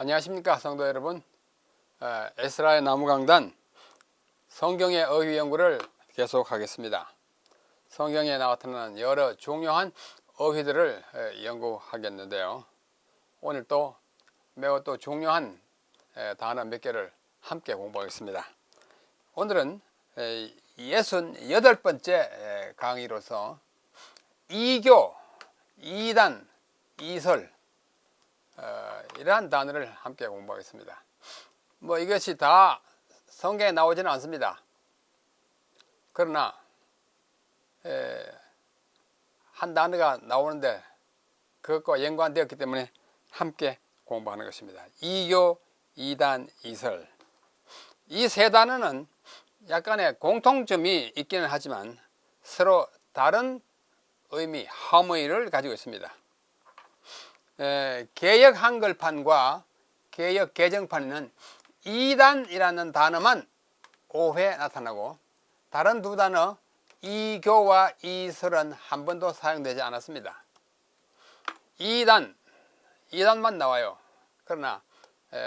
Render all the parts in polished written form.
안녕하십니까 성도 여러분. 에스라의 나무강단 성경의 어휘 연구를 계속하겠습니다. 성경에 나타나는 여러 중요한 어휘들을 연구하겠는데요. 오늘 또 매우 또 중요한 단어 몇 개를 함께 공부하겠습니다. 오늘은 68번째 강의로서 이교, 이단, 이설 이러한 단어를 함께 공부하겠습니다. 이것이 다 성경에 나오지는 않습니다. 그러나 한 단어가 나오는데 그것과 연관되었기 때문에 함께 공부하는 것입니다. 이교, 이단, 이설. 이 세 단어는 약간의 공통점이 있기는 하지만 서로 다른 의미, 함의를 가지고 있습니다. 개역 한글판과 개역 개정판에는 이단이라는 단어만 5회 나타나고 다른 두 단어 이교와 이설은 한 번도 사용되지 않았습니다. 이단만 나와요. 그러나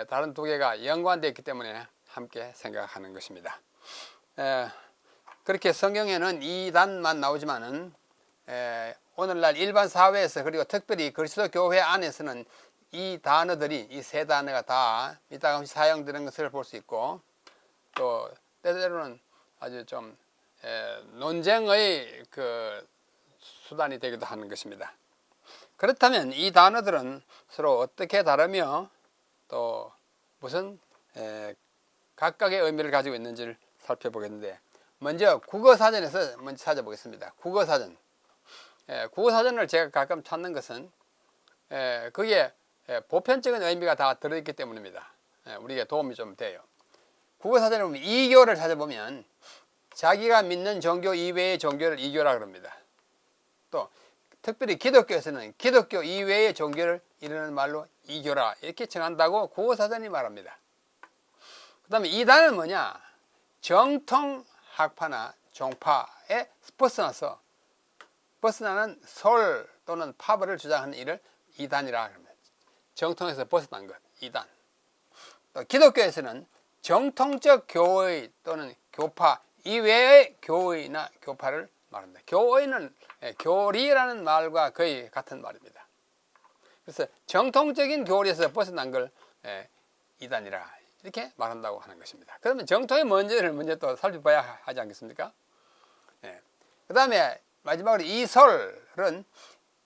다른 두 개가 연관되어 있기 때문에 함께 생각하는 것입니다. 그렇게 성경에는 이단만 나오지만은 오늘날 일반 사회에서 그리고 특별히 그리스도 교회 안에서는 이 단어들이 이 세 단어가 다 이따가 사용되는 것을 볼 수 있고 또 때때로는 아주 좀 논쟁의 그 수단이 되기도 하는 것입니다. 그렇다면 이 단어들은 서로 어떻게 다르며 또 무슨 각각의 의미를 가지고 있는지를 살펴보겠는데 먼저 국어사전에서 먼저 찾아보겠습니다. 국어사전. 국어사전을 제가 가끔 찾는 것은 그게 보편적인 의미가 다 들어있기 때문입니다. 우리에게 도움이 좀 돼요. 국어사전에 보면 이교를 찾아보면 자기가 믿는 종교 이외의 종교를 이교라 그럽니다. 또 특별히 기독교에서는 기독교 이외의 종교를 이르는 말로 이교라 이렇게称한다고 국어사전이 말합니다. 그 다음에 이단은 뭐냐? 정통학파나 종파에 벗어나는 솔 또는 파벌을 주장하는 일을 이단이라 합니다. 정통에서 벗어난 것, 이단. 또 기독교에서는 정통적 교의 또는 교파 이외의 교의나 교파를 말합니다. 교의는 교리라는 말과 거의 같은 말입니다. 그래서 정통적인 교리에서 벗어난 걸 이단이라 이렇게 말한다고 하는 것입니다. 그러면 정통이 뭔지를 먼저 또 살펴봐야 하지 않겠습니까? 그 다음에 마지막으로 이설은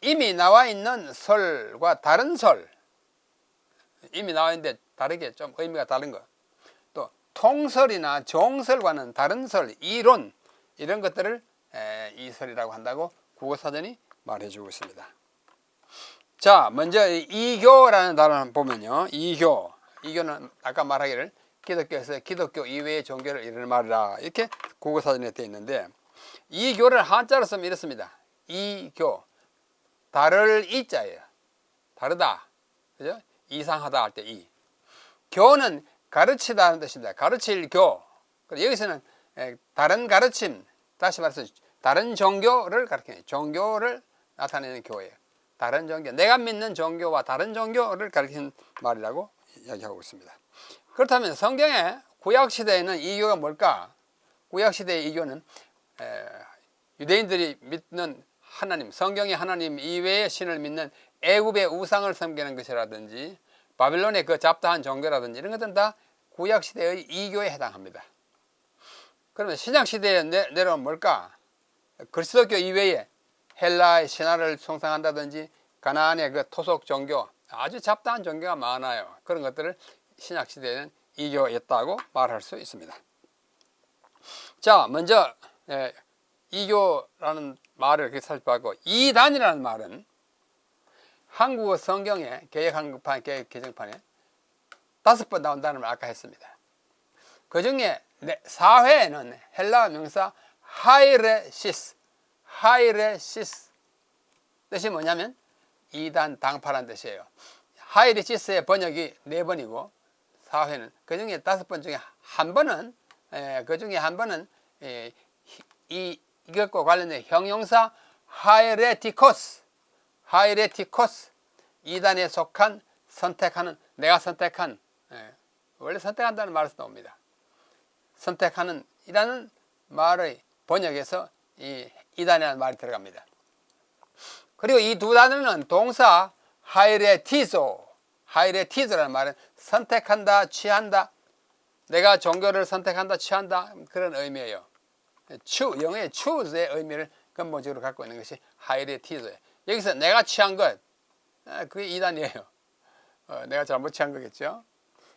이미 나와 있는 설과 다른 설, 이미 나와 있는데 다르게 좀 의미가 다른 것, 또 통설이나 종설과는 다른 설, 이론 이런 것들을 이설이라고 한다고 국어사전이 말해주고 있습니다. 자, 먼저 이교라는 단어를 보면요, 이교는 아까 말하기를 기독교에서 기독교 이외의 종교를 이르는 말이라 이렇게 국어사전에 되어 있는데 이교를 한자로 쓰면 이렇습니다. 이교, 다를 이자예요. 다르다, 그죠? 이상하다 할 때 이. 교는 가르치다는 뜻입니다. 가르칠 교. 여기서는 다른 가르침, 다시 말해서 다른 종교를 가르치는, 종교를 나타내는 교예요. 다른 종교, 내가 믿는 종교와 다른 종교를 가르치는 말이라고 이야기하고 있습니다. 그렇다면 성경의 구약시대에는 이교가 뭘까? 구약시대의 이교는 유대인들이 믿는 하나님, 성경의 하나님 이외의 신을 믿는 애굽의 우상을 섬기는 것이라든지 바빌론의 그 잡다한 종교라든지 이런 것들은 다 구약시대의 이교에 해당합니다. 그러면 신약시대에 내려오면 뭘까? 그리스도교 이외에 헬라의 신화를 숭상한다든지 가나안의 그 토속 종교, 아주 잡다한 종교가 많아요. 그런 것들을 신약시대에는 이교였다고 말할 수 있습니다. 자, 먼저 이교라는 말을 이렇게 살펴보고 이단이라는 말은 한국어 성경에 개역 한글판, 개역 개정판에 5번 나온다는 걸 아까 했습니다. 그 중에 4회에는 헬라어 명사 하이레시스 뜻이 뭐냐면 이단 당파란 뜻이에요. 하이레시스의 번역이 4번이고 4회는 그 중에 5번 중에 한 번은 이것과 관련된 형용사 하이레티코스 이단에 속한 선택하는, 내가 선택한, 원래 선택한다는 말에서 나옵니다. 선택하는 이라는 말의 번역에서 이 이단이라는 말이 들어갑니다. 그리고 이 두 단어는 동사 하이레티조라는 말은 선택한다, 취한다, 내가 종교를 선택한다, 취한다, 그런 의미예요. 영어의 choose의 의미를 근본적으로 갖고 있는 것이 하이레티조예요. 여기서 내가 취한 것, 그게 이단이에요. 내가 잘못 취한 거겠죠.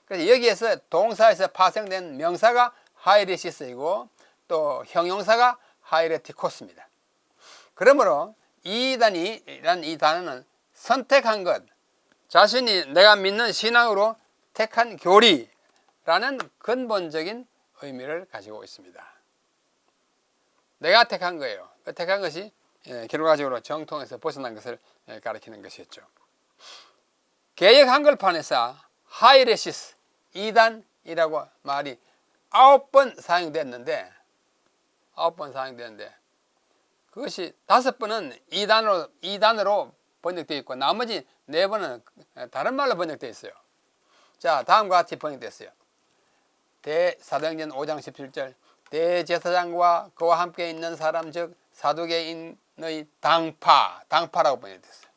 그래서 여기에서 동사에서 파생된 명사가 하이레시스이고 또 형용사가 하이레티코스입니다. 그러므로 이단이란 이 단어는 선택한 것, 자신이 내가 믿는 신앙으로 택한 교리라는 근본적인 의미를 가지고 있습니다. 내가 택한 거예요. 그 택한 것이 결과적으로 정통에서 벗어난 것을 가리키는 것이었죠. 개역 한글판에서 하이레시스, 이단이라고 말이 9번 사용됐는데 그것이 5번은 이단으로 번역되어 있고 나머지 4번은 다른 말로 번역되어 있어요. 자, 다음과 같이 번역됐어요. 사도행전 5장 17절 대제사장과 그와 함께 있는 사람 즉 사두개인의 당파라고 번역됐어요.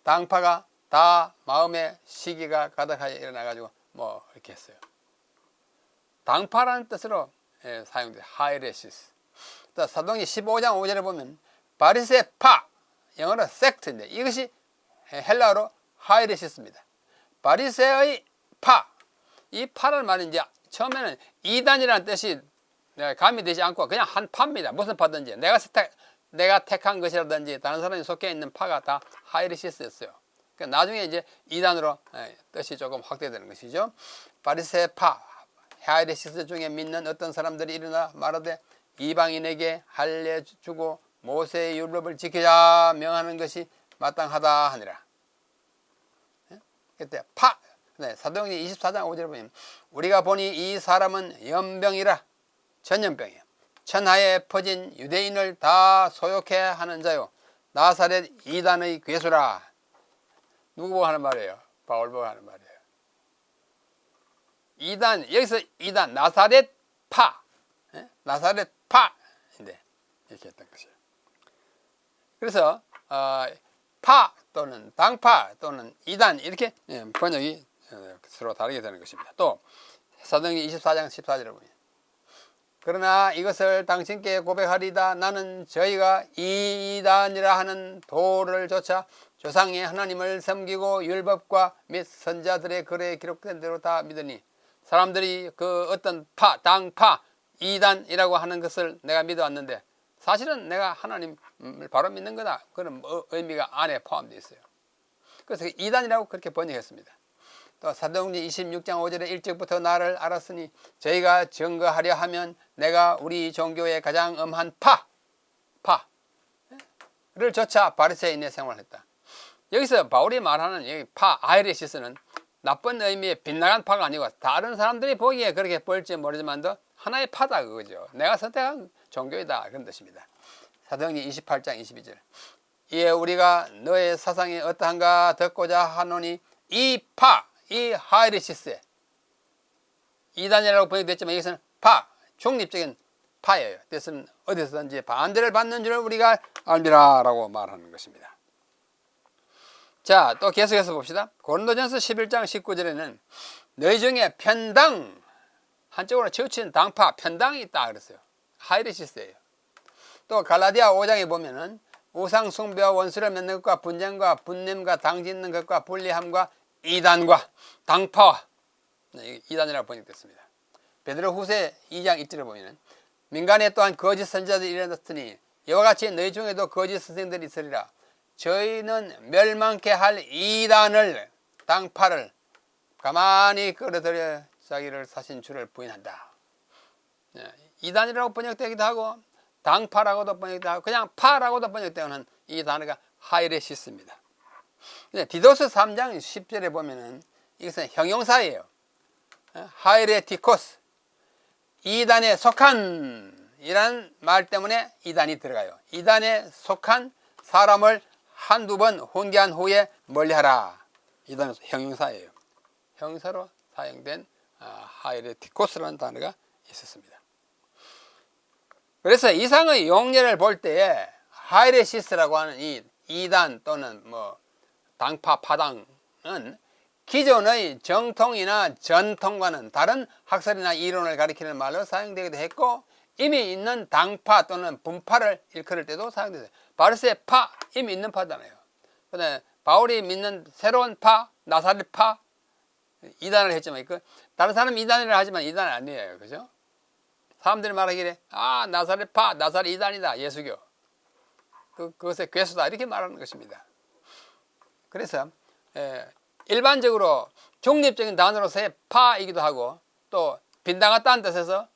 당파가 다 마음에 시기가 가득하여 일어나가지고 뭐 이렇게 했어요. 당파라는 뜻으로 사용돼요. 하이레시스. 또 사도행전 15장 5절에 보면 바리새파, 영어로 섹트인데 이것이 헬라어로 하이레시스입니다. 바리새의 파, 이 파라는 말은 이제 처음에는 이단이라는 뜻이 가미되지 않고 그냥 한 파입니다. 무슨 파든지 내가 택한 것이라든지 다른 사람이 속해 있는 파가 다 하이레시스였어요. 그러니까 나중에 이제 이단으로 뜻이 조금 확대되는 것이죠. 바리새파, 하이레시스 중에 믿는 어떤 사람들이 일어나 말하되 이방인에게 할례주고 모세의 율법을 지키자 명하는 것이 마땅하다 하니라. 그때 사도행전 24장 5절에 보면 우리가 보니 이 사람은 연병이라, 전염병이에요. 천하에 퍼진 유대인을 다 소욕해 하는 자요 나사렛 이단의 괴수라. 누구 보고 하는 말이에요? 바울 보고 하는 말이에요. 이단, 여기서 이단, 나사렛 파인데 이렇게 했던 것이에요. 그래서 파 또는 당파 또는 이단 이렇게 번역이 서로 다르게 되는 것입니다. 또 사도행전 24장 14절에 보면 그러나 이것을 당신께 고백하리다 나는 저희가 이단이라 하는 도를 조차 조상의 하나님을 섬기고 율법과 및 선자들의 글에 기록된 대로 다 믿으니 사람들이 그 어떤 당파, 이단이라고 하는 것을 내가 믿어왔는데 사실은 내가 하나님을 바로 믿는 거다. 그런 의미가 안에 포함되어 있어요. 그래서 이단이라고 그렇게 번역했습니다. 또 사도행전 26장 5절에 일찍부터 나를 알았으니 저희가 증거하려 하면 내가 우리 종교의 가장 엄한 파를 조차 바리새인의 생활을 했다. 여기서 바울이 말하는 여기 아이레시스는 나쁜 의미의 빗나간 파가 아니고 다른 사람들이 보기에 그렇게 보일지 모르지만도 하나의 파다 그거죠. 내가 선택한 종교이다 그런 뜻입니다. 사도행전 28장 22절 이에 우리가 너의 사상이 어떠한가 듣고자 하노니 이 하이레시스에 이단이라고 번역됐지만 여기서는 중립적인 파예요. 뜻은 어디서든지 반대를 받는 줄 우리가 알미라 라고 말하는 것입니다. 자, 또 계속해서 봅시다. 고린도전서 11장 19절에는 너희 중에 편당, 한쪽으로 치우친 당파, 편당이 있다 그랬어요. 하이레시스예요. 또 갈라디아 5장에 보면은 우상 숭배와 원수를 맺는 것과 분쟁과 분냄과 당짓는 것과 불리함과 이단과 당파와 이단이라고 번역됐습니다. 베드로 후세 2장 1절에 보면은 민간에 또한 거짓 선지자들이 일어났으니 이와 같이 너희 중에도 거짓 선생들이 있으리라. 저희는 멸망케 할 이단을, 당파를 가만히 끌어들여 자기를 사신 주를 부인한다. 이단이라고 번역되기도 하고 당파라고도 번역되기도 하고 그냥 파라고도 번역되는 이 단어가 하이레시스입니다. 디도스 3장 10절에 보면은 이것은 형용사예요. 하이레티코스, 이단에 속한 이라는 말 때문에 이단이 들어가요. 이단에 속한 사람을 한두 번 훈계한 후에 멀리하라. 이단은 형용사예요. 형용사로 사용된 하이레티코스라는 단어가 있었습니다. 그래서 이상의 용례를 볼 때에 하이레시스라고 하는 이 이단 또는 뭐 당파 파당은 기존의 정통이나 전통과는 다른 학설이나 이론을 가리키는 말로 사용되기도 했고, 이미 있는 당파 또는 분파를 일컬을 때도 사용되어요. 바르스의 파, 이미 있는 파잖아요. 근데 바울이 믿는 새로운 파, 나사렛파, 이단을 했지만, 다른 사람이 이단이라 하지만 이단은 아니에요. 그죠? 사람들이 말하기를, 나사렛파, 나사렛 이단이다, 예수교. 그것의 괴수다, 이렇게 말하는 것입니다. 그래서, 일반적으로 중립적인 단어로서의 파이기도 하고, 또 빈당하다는 뜻에서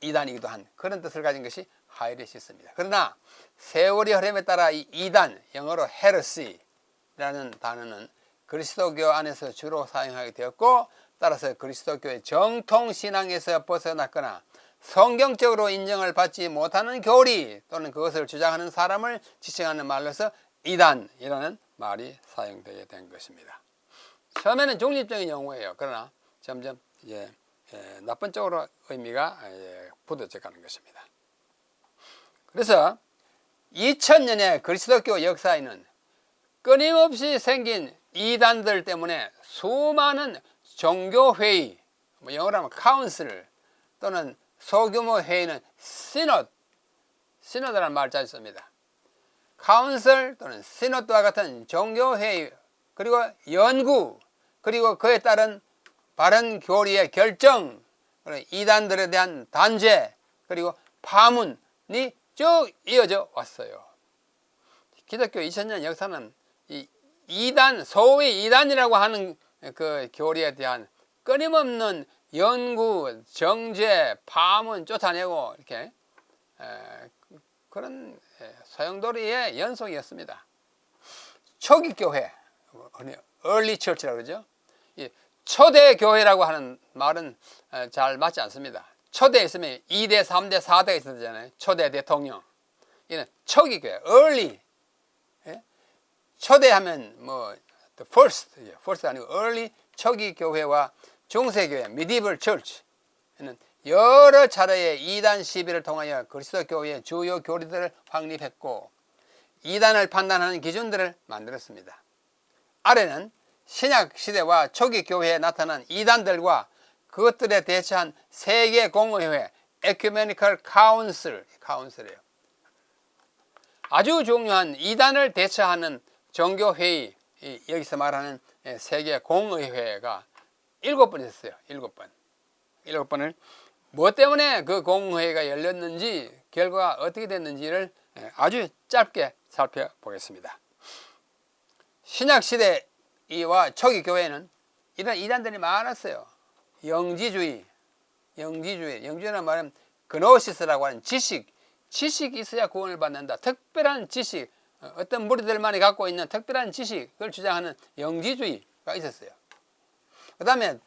이단이기도 한 그런 뜻을 가진 것이 하이레시스입니다. 그러나 세월이 흐름에 따라 이 이단, 영어로 헤르시라는 단어는 그리스도교 안에서 주로 사용하게 되었고, 따라서 그리스도교의 정통신앙에서 벗어났거나 성경적으로 인정을 받지 못하는 교리 또는 그것을 주장하는 사람을 지칭하는 말로서 이단이라는 말이 사용되게 된 것입니다. 처음에는 중립적인 용어예요. 그러나 점점 나쁜 쪽으로 의미가 굳어져 가는 것입니다. 그래서 2000년의 그리스도교 역사에는 끊임없이 생긴 이단들 때문에 수많은 종교회의, 영어로 하면 카운슬 또는 소규모 회의는 시노드라는 말을 자주 씁니다. 카운슬 또는 시노드와 같은 종교회의, 그리고 연구, 그리고 그에 따른 바른 교리의 결정, 이단들에 대한 단죄, 그리고 파문이 쭉 이어져 왔어요. 기독교 2000년 역사는 이 이단, 소위 이단이라고 하는 그 교리에 대한 끊임없는 연구, 정죄, 파문 쫓아내고 이렇게 그런 소용돌이의 연속이었습니다. 초기 교회, early church라고 그러죠. 초대 교회라고 하는 말은 잘 맞지 않습니다. 초대 있으면 2대, 3대, 4대가 있었잖아요. 초대 대통령. 이는 초기 교회, early. 초대하면 뭐 the first 아니고 early, 초기 교회와 중세 교회, medieval church는 여러 차례의 이단 시비를 통하여 그리스도 교회의 주요 교리들을 확립했고, 이단을 판단하는 기준들을 만들었습니다. 아래는 신약 시대와 초기 교회에 나타난 이단들과 그것들에 대처한 세계 공의회, 에큐메니컬 카운슬이에요. 아주 중요한 이단을 대처하는 종교회의, 여기서 말하는 세계 공의회가 7번 있었어요. 7번. 7번을 무엇 때문에 그 공의회가 열렸는지, 결과가 어떻게 됐는지를 아주 짧게 살펴보겠습니다. 신약 시대와 초기 교회는 이런 이단들이 많았어요. 영지주의라는 말은 그노시스라고 하는 지식이 있어야 구원을 받는다. 특별한 지식, 어떤 무리들만이 갖고 있는 특별한 지식을 주장하는 영지주의가 있었어요. 그 다음에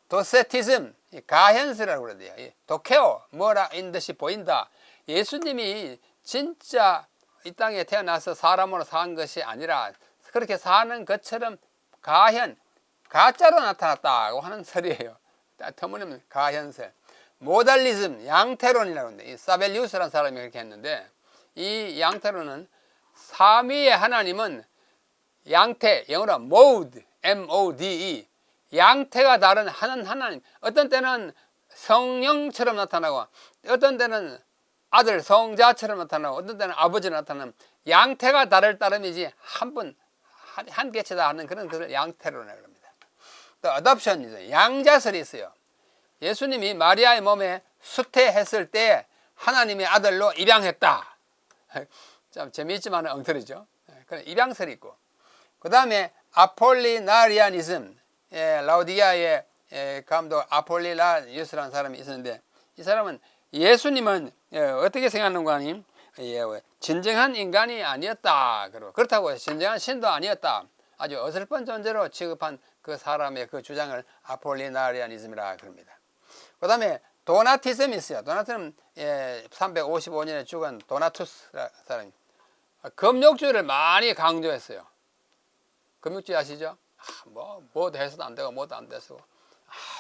도세티즘, 가현스라고 그러대요. 도케오, 뭐라 인 듯이 보인다. 예수님이 진짜 이 땅에 태어나서 사람으로 산 것이 아니라 그렇게 사는 것처럼 가짜로 나타났다고 하는 설이에요. 터무니없는 가현설. 모달리즘, 양태론이라고 하는데, 이 사벨리우스라는 사람이 그렇게 했는데, 이 양태론은 삼위의 하나님은 양태, 영어로 mode, M-O-D-E, 양태가 다른 하나님. 어떤 때는 성령처럼 나타나고, 어떤 때는 아들 성자처럼 나타나고, 어떤 때는 아버지로 나타나는 양태가 다를 따름이지 한 개체다 하는 그런 것을 양태론이라고 합니다. 또 어답션이죠. 양자설이 있어요. 예수님이 마리아의 몸에 수태했을 때 하나님의 아들로 입양했다. 참 재미있지만 엉터리죠. 그런 입양설이 있고, 그 다음에 아폴리나리아니즘, 라우디아의 감독 아폴리나리우스라는 사람이 있었는데, 이 사람은 예수님은 어떻게 생각하는가 하니 진정한 인간이 아니었다. 그렇다고 해서 진정한 신도 아니었다. 아주 어설픈 존재로 취급한 그 사람의 그 주장을 아폴리나리아니즘이라 그럽니다. 그 다음에 도나티즘이 있어요. 도나티즘 355년에 죽은 도나투스 사람이 금욕주의를 많이 강조했어요. 금욕주의 아시죠? 뭐도 해서도 안 되고 뭐도 안 돼서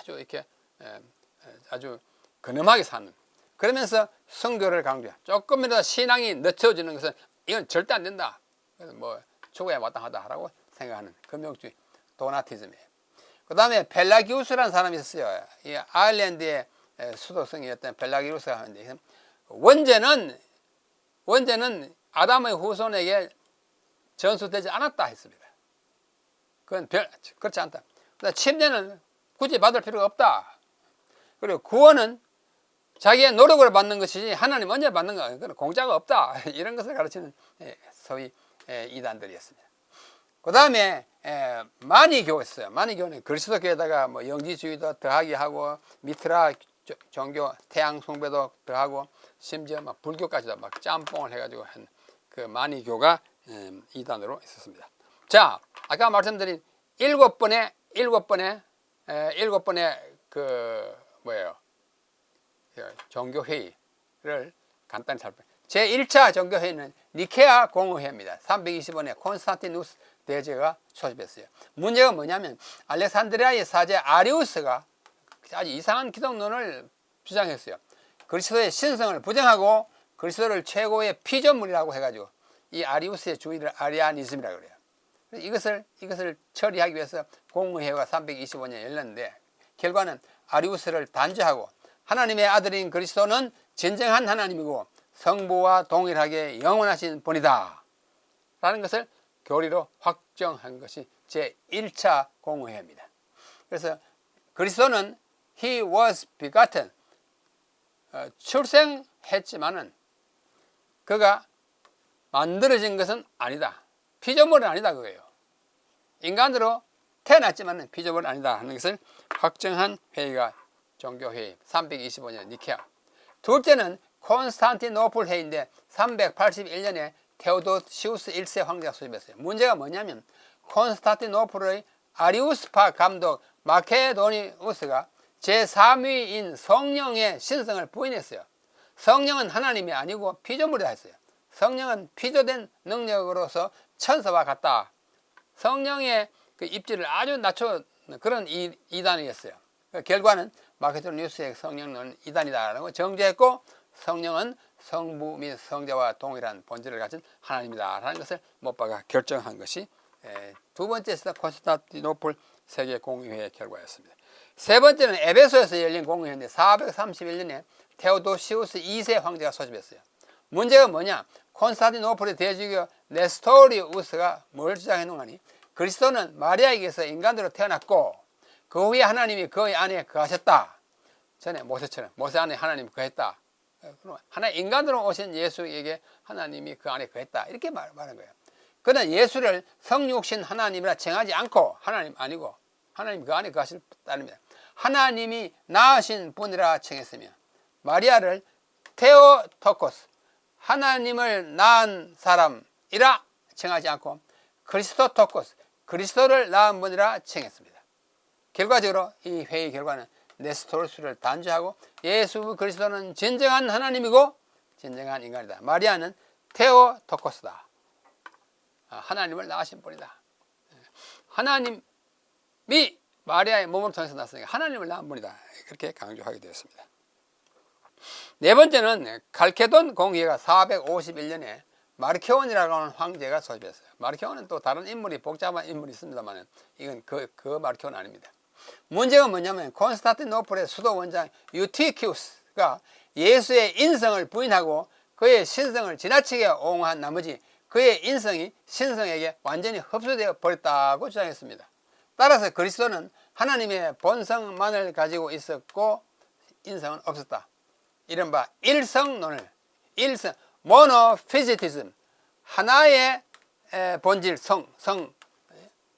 아주 이렇게 아주 근엄하게 사는, 그러면서 성교를 강조해. 조금이라도 신앙이 늦춰지는 것은 이건 절대 안 된다. 그래서 뭐 죽어야 마땅하다라고 생각하는 금욕주의 도나티즘이에요. 그 다음에 펠라기우스라는 사람이 있었어요. 이 아일랜드의 수도성이었던 펠라기우스가 하는데, 원죄는 아담의 후손에게 전수되지 않았다 했습니다. 그건 그렇지 않다. 침례는 굳이 받을 필요가 없다. 그리고 구원은 자기의 노력으로 받는 것이지 하나님 언제 받는 거, 그건 공짜가 없다. 이런 것을 가르치는 소위 이단들이었습니다. 그 다음에 마니교였어요. 마니교는 그리스도교에다가 뭐 영지주의도 더하게 하고 미트라 종교 태양 숭배도 더하고 심지어 막 불교까지도 막 짬뽕을 해가지고 한 그 마니교가 이단으로 있었습니다. 자, 아까 말씀드린 일곱 번의 그 뭐예요? 종교 회의를 간단히 살펴볼게요. 제 1차 종교 회의는 니케아 공의회입니다. 325년에 콘스탄티누스 대제가 소집했어요. 문제가 뭐냐면 알렉산드리아의 사제 아리우스가 아주 이상한 기독론을 주장했어요. 그리스도의 신성을 부정하고 그리스도를 최고의 피조물이라고 해가지고 이 아리우스의 주의를 아리아니즘이라고 그래요. 이것을 처리하기 위해서 공의회가 325년에 열렸는데, 결과는 아리우스를 단죄하고 하나님의 아들인 그리스도는 진정한 하나님이고 성부와 동일하게 영원하신 분이다 라는 것을 교리로 확정한 것이 제1차 공의회입니다. 그래서 그리스도는 He was begotten, 출생했지만은 그가 만들어진 것은 아니다. 피조물은 아니다 그거예요. 인간으로 태어났지만 피조물은 아니다 하는 것을 확정한 회의가 종교회의 325년 니케아. 둘째는 콘스탄티노플 회의인데 381년에 테오도시우스 1세 황제가 소집했어요. 문제가 뭐냐면 콘스탄티노플의 아리우스파 감독 마케도니우스가 제3위인 성령의 신성을 부인했어요. 성령은 하나님이 아니고 피조물이다 했어요. 성령은 피조된 능력으로서 천사와 같다. 성령의 그 입지를 아주 낮춰 그런 이단이었어요. 결과는 마케도니우스의 성령은 이단이다라고 정죄했고, 성령은 성부 및 성자와 동일한 본질을 가진 하나님이다라는 것을 못 박아 결정한 것이 두 번째 콘스탄티노플 세계 공의회의 결과였습니다. 세 번째는 에베소에서 열린 공의회인데 431년에 테오도시우스 2세 황제가 소집했어요. 문제가 뭐냐? 콘스탄티노플의 대주교 네스토리우스가 뭘 주장했는가니? 그리스도는 마리아에게서 인간으로 태어났고 그 후에 하나님이 그의 안에 거하셨다. 전에 모세처럼 모세 안에 하나님이 거했다. 하나 인간으로 오신 예수에게 하나님이 그 안에 거했다. 이렇게 말한 거예요. 그는 예수를 성육신 하나님이라 칭하지 않고 하나님 아니고 하나님 그 안에 거하실 따릅니다. 하나님이 낳으신 분이라 칭했으며 마리아를 테오토코스 하나님을 낳은 사람이라 칭하지 않고 그리스도토코스 그리스도를 낳은 분이라 칭했습니다. 결과적으로 이 회의 결과는 네스토르스를 단죄하고 예수 그리스도는 진정한 하나님이고 진정한 인간이다. 마리아는 테오토코스다. 하나님을 낳으신 분이다. 하나님이 마리아의 몸으로 통해서 났으니까 하나님을 낳은 분이다. 그렇게 강조하게 되었습니다. 네 번째는 칼케돈 공의회가 451년에 마르케온이라고 하는 황제가 소집했어요. 마르케온은 또 다른 인물이 복잡한 인물이 있습니다만 이건 그 마르케온 아닙니다. 문제가 뭐냐면 콘스탄티노플의 수도 원장 유티키우스가 예수의 인성을 부인하고 그의 신성을 지나치게 옹호한 나머지 그의 인성이 신성에게 완전히 흡수되어 버렸다고 주장했습니다. 따라서 그리스도는 하나님의 본성만을 가지고 있었고 인성은 없었다. 이른바 일성론을 모노피지티즘 하나의 본질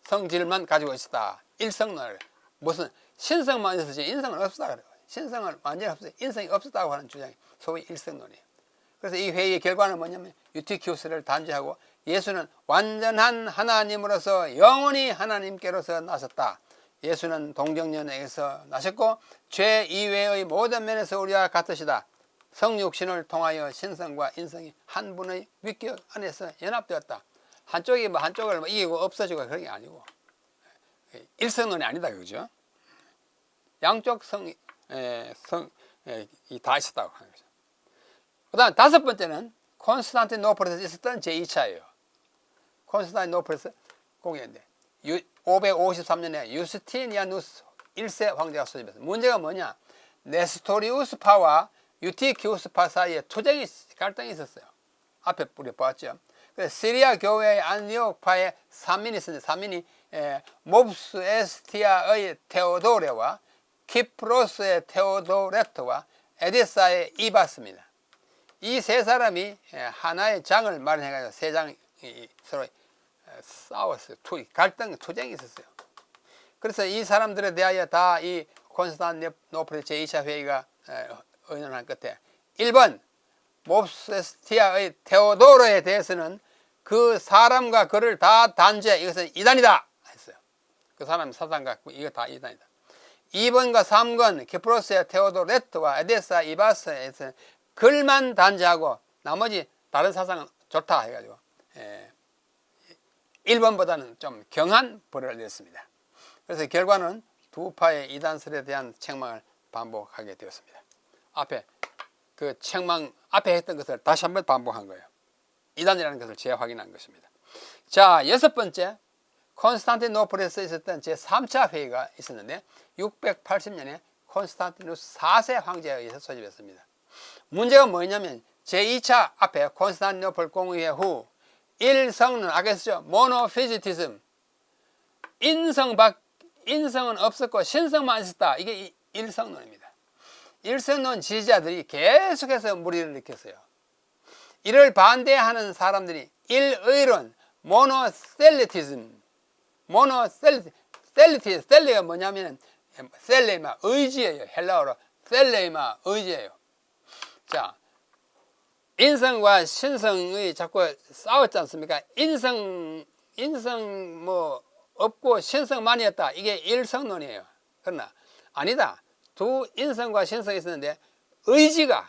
성질만 가지고 있었다. 일성론을 무슨 신성만 있었지 인성은 없었다 그래요. 신성을 완전히 없었다. 인성이 없었다고 하는 주장이 소위 일성론이에요. 그래서 이 회의의 결과는 뭐냐면 유티키우스를 단죄하고 예수는 완전한 하나님으로서 영원히 하나님께로서 나섰다. 예수는 동정녀에게서 나셨고 죄 이외의 모든 면에서 우리와 같으시다. 성육신을 통하여 신성과 인성이 한 분의 위격 안에서 연합되었다. 한쪽이 한쪽을 이기고 없어지고 그런 게 아니고 일성론이 아니다, 그죠? 양쪽 성이 다 있었다고 하는 거죠. 그 다음 다섯 번째는 콘스탄티노플에서 있었던 제2차예요. 콘스탄티노플에서 공개했는데 553년에 유스티니아누스 1세 황제가 소집했어요. 문제가 뭐냐? 네스토리우스파와 유티키우스파 사이에 투쟁이 갈등이 있었어요. 앞에 우리 봤죠. 그래서 시리아 교회의 안디옥파의 3인이 있었는데 3인이 몹스 에스티아의 테오도레와 키프로스의 테오도레트와 에디사의 이바스입니다. 이 세 사람이 하나의 장을 마련해가지고 세 장이 서로 싸웠어요. 갈등, 투쟁이 있었어요. 그래서 이 사람들에 대하여 다 이 콘스탄티노플 제2차 회의가 의논한 끝에 1번 몹스티아의 테오도로에 대해서는 그 사람과 그를 다 단죄, 이것은 이단이다 했어요. 그 사람 사상과 이거 다 이단이다. 2번과 3번 키프로스의 테오도레트와 에데사 이바스에서는 글만 단죄하고 나머지 다른 사상은 좋다 해가지고 1번보다는 좀 경한 벌을 냈습니다. 그래서 결과는 두 파의 이단설에 대한 책망을 반복하게 되었습니다. 앞에 그 책망 앞에 했던 것을 다시 한번 반복한 거예요. 이단이라는 것을 재확인한 것입니다. 자, 여섯 번째, 콘스탄티노플에서 있었던 제3차 회의가 있었는데 680년에 콘스탄티누스 4세 황제에 의해서 소집했습니다. 문제가 뭐냐면 제2차 앞에 콘스탄티노플 공의회 후 일성론, 아까 했었죠. 모노피지티즘, 인성은 없었고 신성만 있었다. 이게 일성론입니다. 일성론 지지자들이 계속해서 무리를 일으켰어요. 이를 반대하는 사람들이 일의론, 모노셀리티즘, 셀리가 뭐냐면 셀레이마 의지예요. 헬라어로 셀레이마 의지예요. 자, 인성과 신성의 자꾸 싸웠지 않습니까? 인성 뭐 없고 신성만이었다. 이게 일성론이에요. 그러나 아니다. 두 인성과 신성이 있었는데 의지가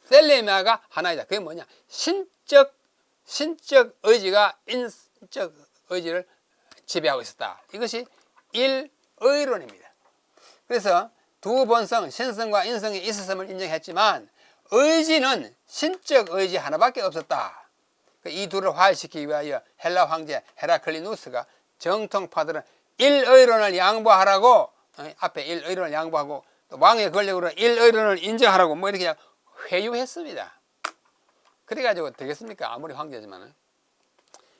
셀레마가 하나이다. 그게 뭐냐? 신적 의지가 인적 의지를 지배하고 있었다. 이것이 일의론입니다. 그래서 두 본성, 신성과 인성이 있었음을 인정했지만 의지는 신적 의지 하나밖에 없었다. 이 둘을 화해시키기 위하여 헬라 황제 헤라클리누스가 정통파들은 일의론을 양보하라고, 앞에 일의론을 양보하고 또 왕의 권력으로 일의론을 인정하라고 뭐 이렇게 회유했습니다. 그래가지고 되겠습니까? 아무리 황제지만은.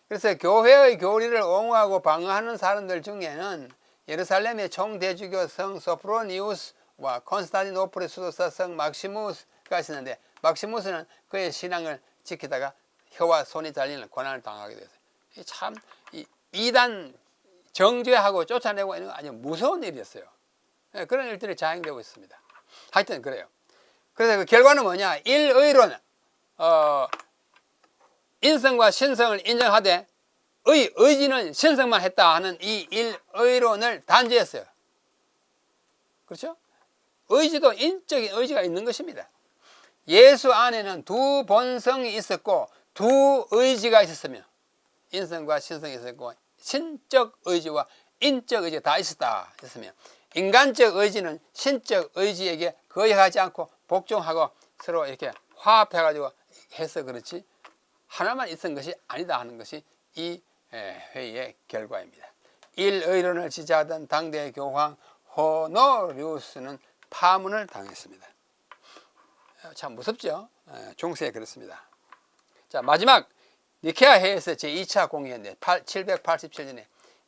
그래서 교회의 교리를 옹호하고 방어하는 사람들 중에는 예루살렘의 총대주교 성 소프로니우스와 콘스탄티노플의 수도사 성 막시무스가 있었는데 막시무스는 그의 신앙을 지키다가 혀와 손이 잘리는 고난을 당하게 됐어요. 참 이단 정죄하고 쫓아내고 이런 거 아주 무서운 일이었어요. 그런 일들이 자행되고 있습니다. 하여튼 그래요. 그래서 그 결과는 뭐냐? 일의론, 인성과 신성을 인정하되 의지는 신성만 했다 하는 이 일의론을 단죄했어요. 그렇죠? 의지도 인적인 의지가 있는 것입니다. 예수 안에는 두 본성이 있었고 두 의지가 있었으며 인성과 신성이 있었고 신적 의지와 인적 의지가 다 있었다 했으며 인간적 의지는 신적 의지에게 거역하지 않고 복종하고 서로 이렇게 화합해가지고 해서 그렇지 하나만 있었던 것이 아니다 하는 것이 이 회의의 결과입니다. 일의론을 지지하던 당대의 교황 호노리우스는 파문을 당했습니다. 참 무섭죠? 중세에 그렇습니다. 자, 마지막 니케아 회의에서 제2차 공의회인데 787년에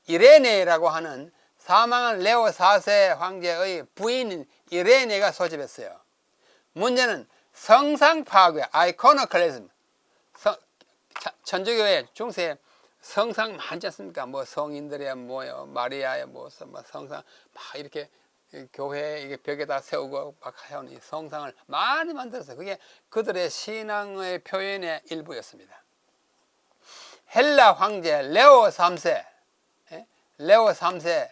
이레네라고 하는 사망한 레오 4세 황제의 부인인 이레네가 소집했어요. 문제는 성상 파괴, 아이코노클리즘. 천주교의 중세에 성상 많지 않습니까? 뭐 성인들의 뭐요, 마리아의 뭐 성상 막 이렇게 교회 이게 벽에다 세우고 막 해오는 이 성상을 많이 만들었어요. 그게 그들의 신앙의 표현의 일부였습니다. 헬라 황제 레오 3세, 레오 3세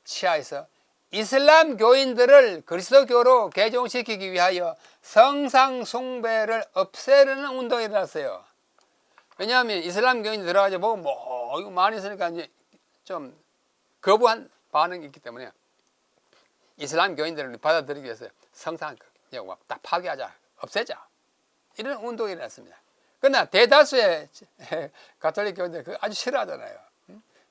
치하에서 이슬람 교인들을 그리스도교로 개종시키기 위하여 성상 숭배를 없애려는 운동이 일어났어요. 왜냐하면 이슬람 교인이 들어가서 보고 뭐 이거 많이 있으니까 이제 좀 거부한 반응이 있기 때문에 이슬람 교인들을 받아들이기 위해서 성상 딱 파괴하자, 없애자, 이런 운동이 일어났습니다. 그러나 대다수의 가톨릭 교인들 그 아주 싫어하잖아요.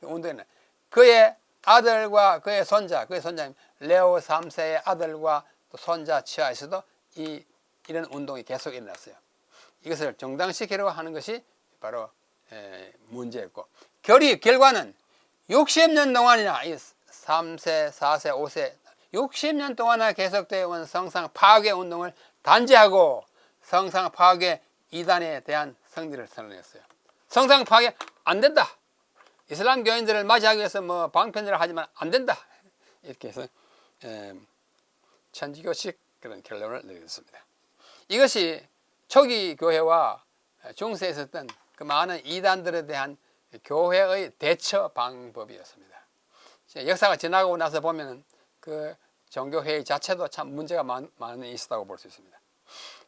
운동에는 그의 아들과 그의 손자, 그의 손자인 레오 3세의 아들과 또 손자 치하에서도 이런 운동이 계속 일어났어요. 이것을 정당시키려고 하는 것이 바로 문제였고, 결과는 60년 동안이나 이 3세, 4세, 5세 60년 동안이나 계속되어 온 성상 파괴 운동을 단죄하고 성상 파괴 이단에 대한 승리를 선언했어요. 성상 파괴 안 된다. 이슬람 교인들을 맞이하기 위해서 뭐 방편을 하지만 안 된다. 이렇게 해서 천지교식 그런 결론을 내렸습니다. 이것이 초기 교회와 중세에 있었던 그 많은 이단들에 대한 교회의 대처 방법이었습니다. 역사가 지나고 나서 보면 그 종교회의 자체도 참 문제가 많이 있었다고 볼 수 있습니다.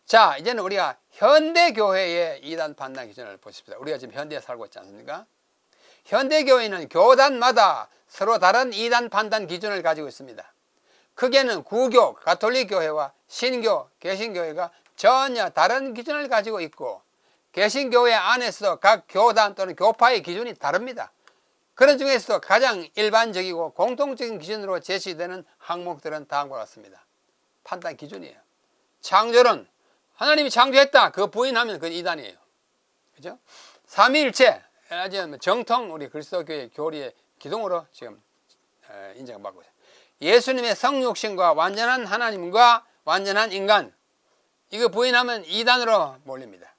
자, 이제는 우리가 현대교회의 이단 판단 기준을 보십시다. 우리가 지금 현대에 살고 있지 않습니까? 현대교회는 교단마다 서로 다른 이단 판단 기준을 가지고 있습니다. 크게는 구교, 가톨릭 교회와 신교, 개신교회가 전혀 다른 기준을 가지고 있고, 개신교회 안에서도 각 교단 또는 교파의 기준이 다릅니다. 그런 중에서도 가장 일반적이고 공통적인 기준으로 제시되는 항목들은 다음과 같습니다. 판단 기준이에요. 창조론, 하나님이 창조했다, 그거 부인하면 그건 이단이에요. 그죠? 삼위일체, 정통 우리 그리스도교의 교리의 기둥으로 지금 인정받고 있어요. 예수님의 성육신과 완전한 하나님과 완전한 인간, 이거 부인하면 이단으로 몰립니다.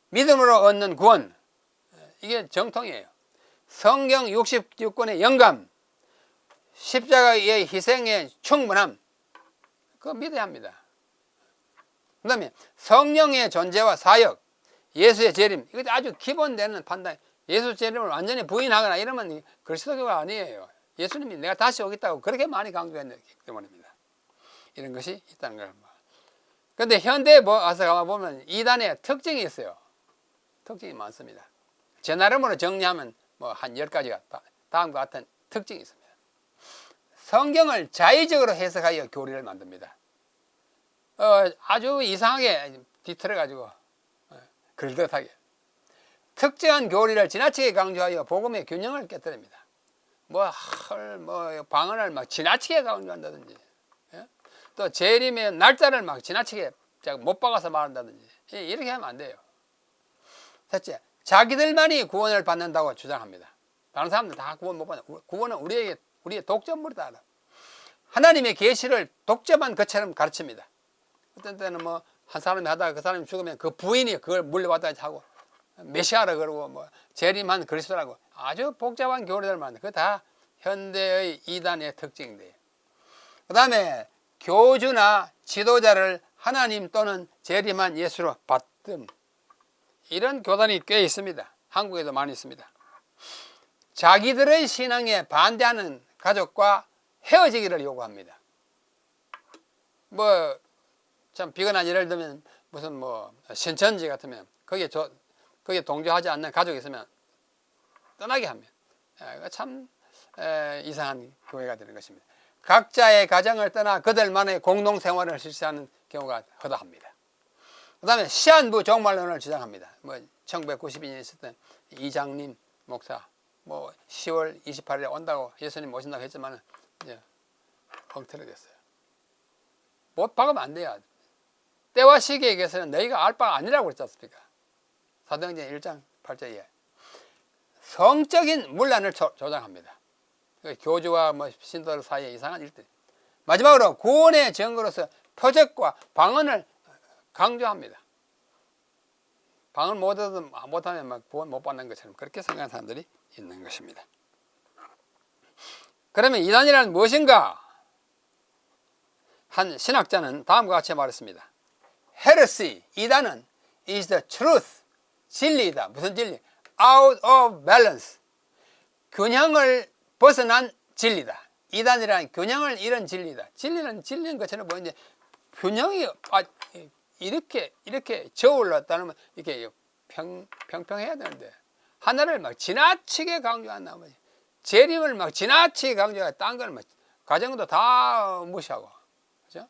믿음으로 얻는 구원, 이게 정통이에요. 성경 66권의 영감, 십자가의 희생의 충분함, 그거 믿어야 합니다. 그 다음에 성령의 존재와 사역, 예수의 재림, 이거 아주 기본되는 판단. 예수 재림을 완전히 부인하거나 이러면 그리스도교가 아니에요. 예수님이 내가 다시 오겠다고 그렇게 많이 강조했기 때문입니다. 이런 것이 있다는 걸. 그런데 현대에 와서 가보면 이단의 특징이 있어요. 특징이 많습니다. 제 나름으로 정리하면 뭐 한 10가지가 다음과 같은 특징이 있습니다. 성경을 자의적으로 해석하여 교리를 만듭니다. 아주 이상하게 뒤틀어가지고 그럴듯하게 특정한 교리를 지나치게 강조하여 복음의 균형을 깨뜨립니다. 방언을 막 지나치게 강조한다든지, 또 재림의 날짜를 막 지나치게 못 박아서 말한다든지, 이렇게 하면 안 돼요. 셋째, 자기들만이 구원을 받는다고 주장합니다. 다른 사람들 다 구원 못 받는, 구원은 우리의 독점물이다. 하나님의 계시를 독점한 것처럼 가르칩니다. 어떤 때는 한 사람이 하다가 그 사람이 죽으면 그 부인이 그걸 물려받아 하고 메시아라 그러고 재림한 그리스도라고 아주 복잡한 교리들을 만든, 그거 다 현대의 이단의 특징인데요. 그 다음에 교주나 지도자를 하나님 또는 재림한 예수로 받듬, 이런 교단이 꽤 있습니다. 한국에도 많이 있습니다. 자기들의 신앙에 반대하는 가족과 헤어지기를 요구합니다. 참 비근한 예를 들면 무슨 신천지 같으면 거기에 동조하지 않는 가족이 있으면 떠나게 합니다. 참 이상한 교회가 되는 것입니다. 각자의 가정을 떠나 그들만의 공동생활을 실시하는 경우가 허다합니다. 그 다음에 시한부 종말론을 주장합니다. 1992년에 있었던 이장님 목사 10월 28일에 온다고, 예수님 오신다고 했지만 이제 엉터리됐어요. 못 박으면 안 돼요. 때와 시기에 계서는 너희가 알 바가 아니라고 그랬지 않습니까? 사도행전 1장 8절에 성적인 문란을 조장합니다. 교주와 신도들 사이에 이상한 일들. 마지막으로 구원의 증거로서 표적과 방언을 강조합니다. 방언 못하면 구원 못 받는 것처럼 그렇게 생각하는 사람들이 있는 것입니다. 그러면 이단이란 무엇인가? 한 신학자는 다음과 같이 말했습니다. Heresy, 이단은 is the truth, 진리이다. 무슨 진리? Out of balance, 균형을 벗어난 진리다. 이단이란 균형을 잃은 진리다. 진리는 진리인 것처럼 보이는데 균형이 이렇게 저울렀다면 이렇게 평평해야 되는데 하나를 막 지나치게 강조한 나머지 재림을 막 지나치게 강조해. 딴 걸 막 과정도 다 무시하고. 그죠?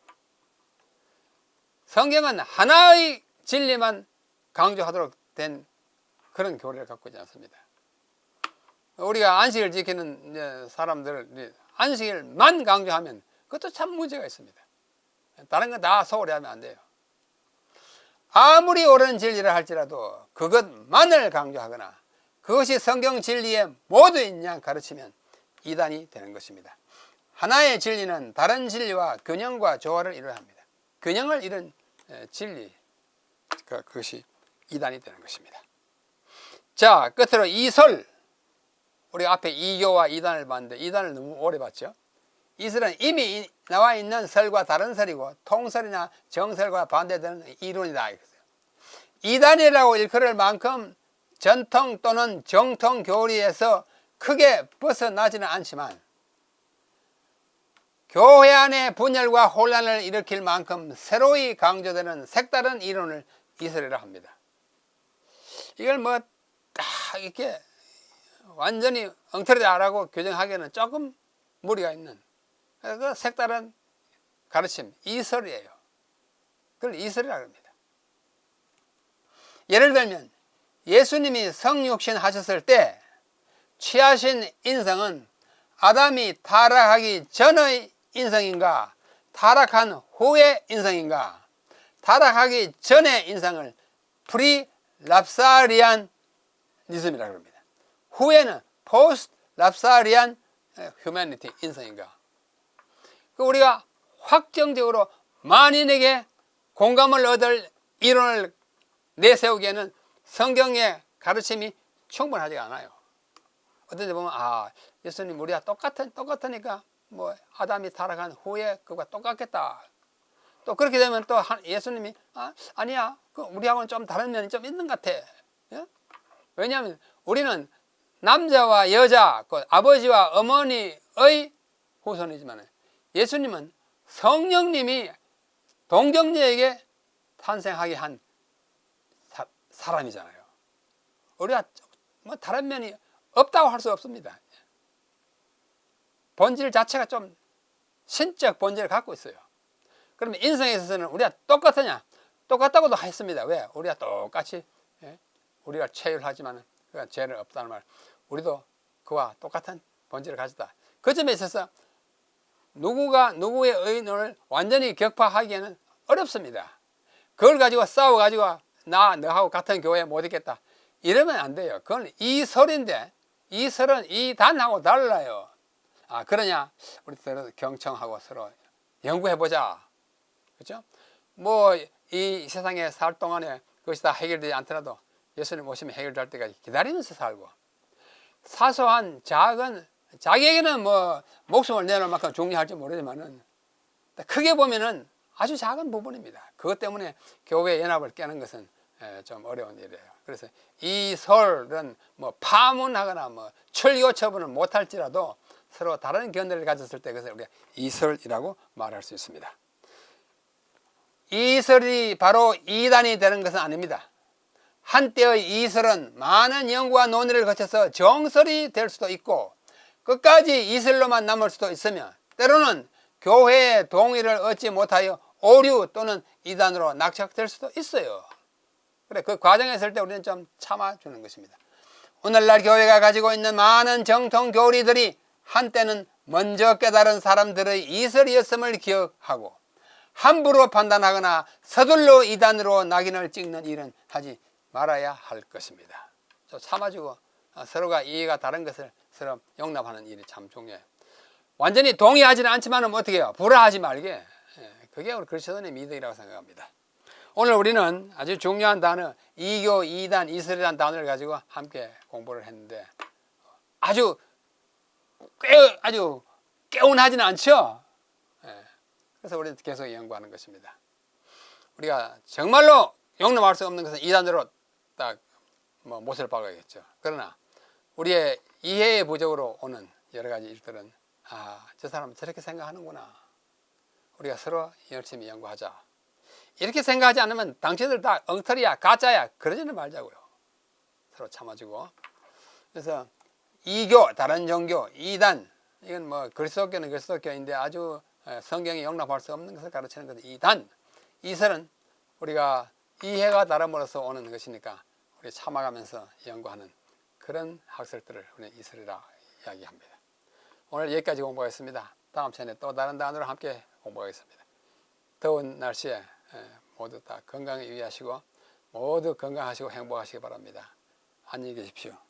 성경은 하나의 진리만 강조하도록 된 그런 교리를 갖고 있지 않습니다. 우리가 안식을 지키는 이제 사람들, 안식일만 강조하면 그것도 참 문제가 있습니다. 다른 건 다 소홀히 하면 안 돼요. 아무리 옳은 진리를 할지라도 그것만을 강조하거나 그것이 성경 진리에 모두 있냐 가르치면 이단이 되는 것입니다. 하나의 진리는 다른 진리와 균형과 조화를 이루어야 합니다. 균형을 이룬 진리, 그것이 이단이 되는 것입니다. 자, 끝으로 이설. 우리가 앞에 이교와 이단을 봤는데 이단을 너무 오래 봤죠. 이설은 이미 나와 있는 설과 다른 설이고 통설이나 정설과 반대되는 이론이다. 이단이라고 일컬을 만큼 전통 또는 정통 교리에서 크게 벗어나지는 않지만 교회 안의 분열과 혼란을 일으킬 만큼 새로이 강조되는 색다른 이론을 이설이라 합니다. 이걸 뭐 딱 이렇게 완전히 엉터리다라고 규정하기에는 조금 무리가 있는 그 색다른 가르침, 이설이에요. 그걸 이설이라고 합니다. 예를 들면 예수님이 성육신 하셨을 때 취하신 인성은 아담이 타락하기 전의 인성인가, 타락한 후의 인성인가? 타락하기 전의 인성을 프리랍사리안 니즘이라고 합니다. 후에는 포스트 랍사리안 휴머니티 인성인가? 우리가 확정적으로 만인에게 공감을 얻을 이론을 내세우기에는 성경의 가르침이 충분하지 않아요. 어떤 데 보면 예수님 우리가 똑같으니까 뭐 아담이 타락한 후에 그거와 똑같겠다. 또 그렇게 되면 또 예수님이 아니야, 우리하고는 좀 다른 면이 좀 있는 것 같아. 예? 왜냐하면 우리는 남자와 여자, 아버지와 어머니의 후손이지만 예수님은 성령님이 동정녀에게 탄생하게 한 사람이잖아요. 우리가 뭐 다른 면이 없다고 할 수 없습니다. 본질 자체가 좀 신적 본질을 갖고 있어요. 그러면 인성에 있어서는 우리가 똑같으냐? 똑같다고도 했습니다. 왜? 우리가 똑같이 우리가 체휼하지만 그러니까 죄는 없다는 말. 우리도 그와 똑같은 본질을 가졌다. 그 점에 있어서 누구가 누구의 의논을 완전히 격파하기에는 어렵습니다. 그걸 가지고 싸워가지고 너하고 같은 교회에 못 있겠다 이러면 안 돼요. 그건 이설인데 이설은 이단하고 달라요. 그러냐? 우리 서로 경청하고 서로 연구해보자. 그렇죠? 뭐 이 세상에 살 동안에 그것이 다 해결되지 않더라도 예수님 오시면 해결될 때까지 기다리면서 살고, 사소한 작은 자기에게는 뭐 목숨을 내놓을 만큼 중요할지 모르지만은 크게 보면은 아주 작은 부분입니다. 그것 때문에 교회 연합을 깨는 것은 좀 어려운 일이에요. 그래서 이 설은 뭐 파문하거나 뭐 출교 처분을 못할지라도 서로 다른 견해를 가졌을 때 그것을 우리가 이설이라고 말할 수 있습니다. 이설이 바로 이단이 되는 것은 아닙니다. 한때의 이설은 많은 연구와 논의를 거쳐서 정설이 될 수도 있고 끝까지 이설로만 남을 수도 있으며 때로는 교회의 동의를 얻지 못하여 오류 또는 이단으로 낙착될 수도 있어요. 그래, 그 과정에 있을 때 우리는 좀 참아주는 것입니다. 오늘날 교회가 가지고 있는 많은 정통 교리들이 한때는 먼저 깨달은 사람들의 이설이었음을 기억하고 함부로 판단하거나 서둘러 이단으로 낙인을 찍는 일은 하지 말아야 할 것입니다. 좀 참아주고 서로가 이해가 다른 것을 서로 용납하는 일이 참 중요해요. 완전히 동의하지는 않지만 어떻게 해요? 불화하지 말게. 그게 우리 그리스도인의 미덕이라고 생각합니다. 오늘 우리는 아주 중요한 단어 이교, 이단, 이설이라는 단어를 가지고 함께 공부를 했는데 아주 개운하지는 않죠? 그래서 우리는 계속 연구하는 것입니다. 우리가 정말로 용납할 수 없는 것은 이단으로 딱 못을 박아야겠죠. 그러나 우리의 이해의 부족으로 오는 여러 가지 일들은 저 사람은 저렇게 생각하는구나. 우리가 서로 열심히 연구하자. 이렇게 생각하지 않으면 당신들 다 엉터리야, 가짜야 그러지는 말자고요. 서로 참아주고. 그래서 이교, 다른 종교, 이단. 이건 뭐 그리스도교는 그리스도교인데 아주 성경이 용납할 수 없는 것을 가르치는 것은 이단. 이설은 우리가 이해가 다름으로써 오는 것이니까 우리 참아가면서 연구하는 그런 학설들을 우리는 이설이라 이야기합니다. 오늘 여기까지 공부하겠습니다. 다음 시간에 또 다른 단어로 함께 공부하겠습니다. 더운 날씨에 모두 다 건강에 유의하시고 모두 건강하시고 행복하시기 바랍니다. 안녕히 계십시오.